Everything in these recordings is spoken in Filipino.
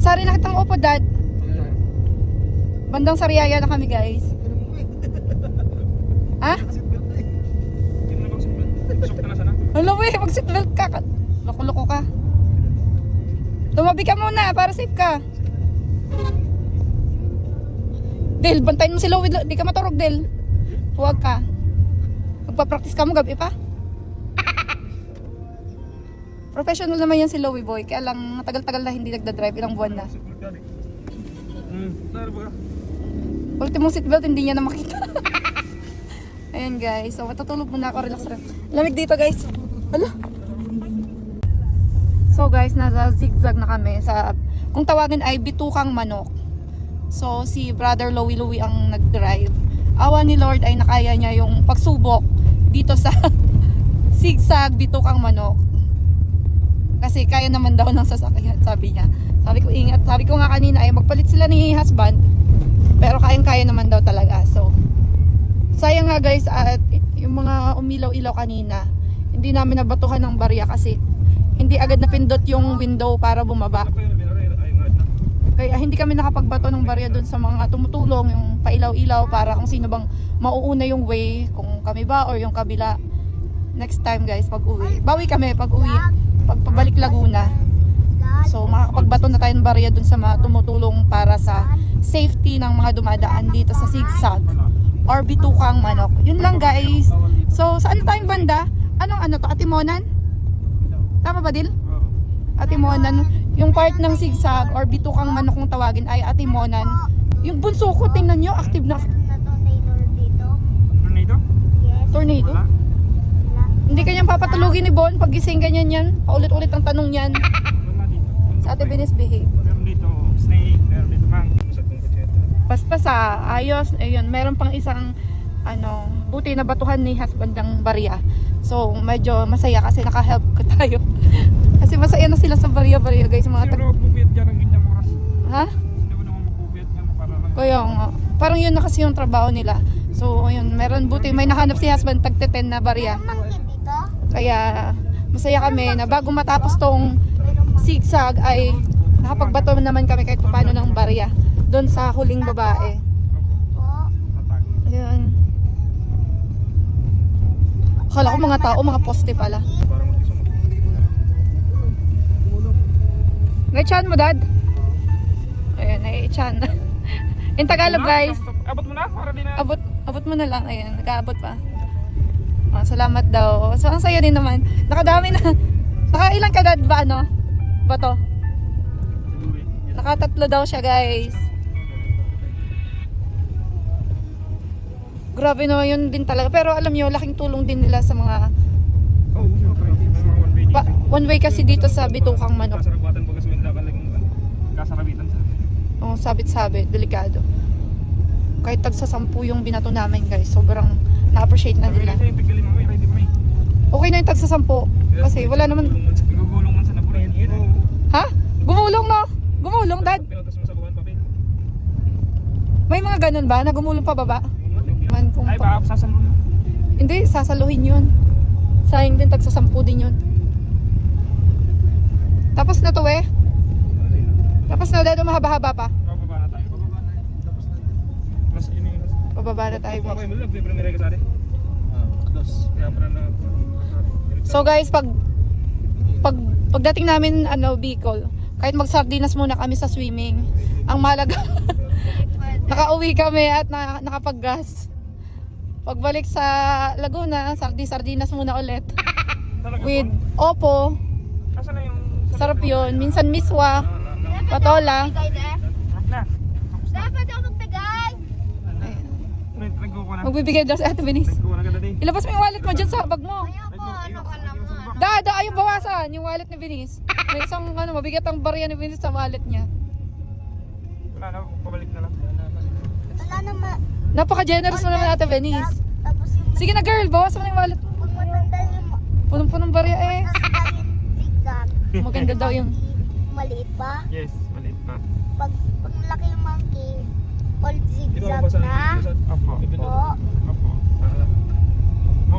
Sari na kitang upo, Dad. Bandang Sariaya na kami, guys. Ha? Alam mo eh, mag-seatbelt ka. Loko-loko ka. Tumabi ka muna para safe ka. Del, bantayin mo si Louie. Di ka maturog, Del. Huwag ka. Magpa-practice ka mo gabi pa. Professional naman yan si Louie boy. Kaya lang tagal-tagal na hindi nagda-drive. Ilang buwan na. Ultimong seatbelt, hindi niya na makita. Ayan guys. So matutulog muna ako. Relax. Lamig dito guys. Hala. So guys, nasa zigzag na kami sa, kung tawagin ay bitukang manok. So si brother Louie ang nag-drive. Awa ni Lord ay nakaya niya yung pagsubok dito sa zigzag bitukang manok. Kasi kaya naman daw ng sasakyan, sabi niya. Sabi ko ingat, sabi ko nga kanina ay magpalit sila ni husband. Pero kayang-kaya naman daw talaga. So sayang nga guys, at yung mga umilaw-ilaw kanina, hindi namin nabatuhan ng barya kasi hindi agad napindot yung window para bumaba. Kaya hindi kami nakapagbato ng barya doon sa mga tumutulong, yung pailaw-ilaw para kung sino bang mauuna yung way, kung kami ba or yung kabila. Next time guys, pag uwi. Bawi kami pag uwi, pag pabalik Laguna. So makakapagbato na tayo ng barya doon sa mga tumutulong para sa safety ng mga dumadaan dito sa zigzag or bitukang manok. Yun lang guys. So saan tayong banda? Anong ano to? Atimonan? Tama ba, Dil? Atimonan. Yung part ng zigzag or bitukang manok kung tawagin ay Atimonan. Yung bunso ko, tingnan nyo, active na. Tornado? Yes. Tornado? Wala. Hindi kanyang papatulugin ni Bon. Pag gising ganyan yan. Paulit-ulit ang tanong yan. Wala dito. Sa Ate Benes behave. Meron dito snake, meron dito mang. Paspas ayos. Ayun, meron pang isang ano, buti na batuhan ni husband ng barya. So medyo masaya kasi naka-help ko tayo. Kasi masaya na sila sa barya-barya guys. Mga Sino magpupiyat dyan ang ganyang oras? ha? Hindi mo naman magpupiyat dyan para lang. Kaya nga. Parang yun na kasi yung trabaho nila. So ayun, meron buti. May nahanap si husband tag-10 na barya. Mangkit dito? Kaya masaya kami na bago matapos tong zigzag ay nakapagbato naman kami kahit paano ng barya doon sa huling babae. Po. Tatago. Ayun. Akala ko mga tao, mga poste pala. Parang mag-isang Naichan mo, Dad? Ayan, naichan. In Tagalog, guys. Abot mo na? Para di na. Abot mo na lang. Ayan, nag-aabot pa. Oh, salamat daw. So, ang saya din naman. Nakadami na. Nakailan ka, Dad, ba, ano? Bato? Nakatatlo daw siya, guys. Grabe no, yun din talaga. Pero alam nyo, laking tulong din nila sa mga Oh, syempre. Mga one way dito. one way kasi dito sa bitukang manok. Kasarabuatan bagas may laban lang kasarabitan sa. Oh, sabit-sabit, delikado. Kahit tag sa 10 yung binato namin guys, sobrang na-appreciate na nila. Sabi nila yung may ready pa may. Okay na yung tag sa 10 kasi wala naman. Gugulong man sa naburin. Ha? Gumulong no? Gumulong, Dad? Pilotas mo sa buwan papel. May mga ganun ba na gumulong pa baba? Man, kung Ay baka sasalun mo. Hindi, sasaluhin yun. Sayang din, tag sa 10 din yun. Tapos na to eh. Tapos na, Dad, mahaba-haba pa. Bababa na tayo. Bababa na. Tapos na. Mas yun yung Pababa na tayo. Okay, mo lang primera ka sa atin. Close. Kaya para na. So guys, pagdating namin ano Bicol, kahit magsardinas muna kami sa swimming, ang mahalaga nakauwi kami at nakapaggas. Pagbalik sa Laguna, sardinas muna ulit. With opo, Asan na yung sarap yun. Minsan miswa, patola. na. Dapat ako magtagay. Nagkuha ko na. Magbibigay daw si Ate Benis. Nagkuha na ka dati. Ilabas mo yung wallet mo dyan sa bag mo. Ayoko, ano ka naman. Dada, ayaw bawasan yung wallet ni Benis. May isang ano, mabigat ang barya ni Benis sa wallet niya. Wala na, pabalik na lang. Wala naman. Napaka-generous mo naman Ate Benis. Tapos yung Sige na girl, bawas mo na yung wallet mo. pag matanda yung Punong-punong barya eh. zigzag. Maganda daw yung Maliit pa. Yes, maliit pa. Pag malaki yung monkey, all Di ba zigzag mabasa na. Opo. Po. Opo.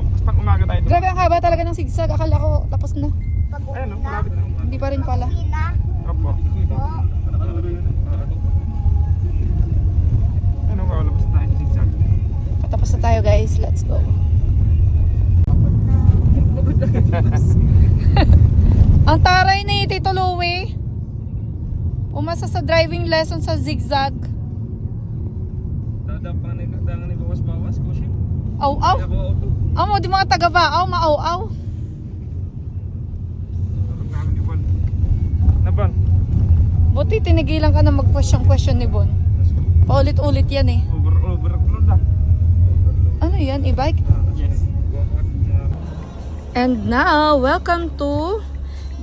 Mas pag umaga tayo doon. grabe ang haba talaga ng zigzag. Akala ko tapos na. Pag Ayun, no, uwi na. malapit na. Hindi pa rin pala. Uwi na. Opo. Po. Let's go. Ang taray ni Tito Louie. Umasa sa driving lesson sa zigzag. Dadang ni bawas-bawas ko siya. Aw, aw. Kaya ko auto. Amo, di mga taga-baaw, maaw-aw. Tarog namin ni Bon. Naban. Buti tinigilan ka na mag-question ni Bon. Let's go. Paulit-ulit yan eh. Overload na. Ano yan, e-bike? Yes. And now, welcome to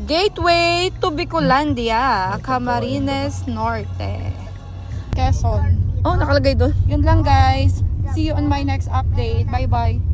Gateway to Bicolandia, Camarines Norte, Quezon. Oh, nakalagay doon. Yun lang guys. See you on my next update. Bye-bye.